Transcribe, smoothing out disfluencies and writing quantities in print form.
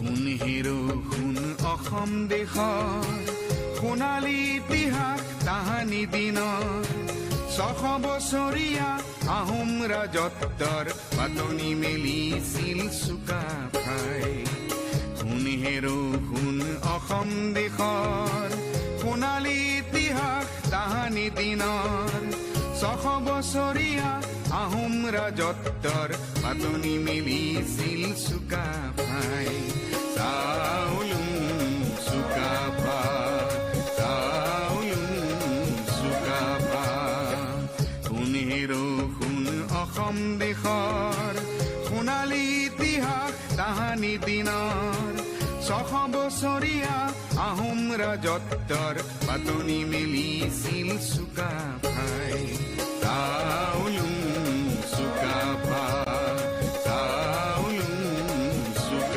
শুন হেৰো শুন অসম দেশৰ সোণালী ইতিহাস তাহানি দিনৰ 600 বছৰীয়া আহোম ৰাজত্বৰ পাতনি মেলিছিল চুকাফাই। শুন হেৰো শুন অসম দেশৰ সোণালী ইতিহাস তাহানি দিনৰ 600 বছৰীয়া আহোম ৰাজত্বৰ পাতনি মেলিছিল চুকাফাই। চাওলুং চুকাফা শুন হেৰো শুন অসম দেশৰ সোণালী ইতিহাস তাহানি দিনৰ 600 বছৰীয়া আহোম ৰাজত্বৰ পাতনি মেলিছিল চুকাফাই। চাওলুং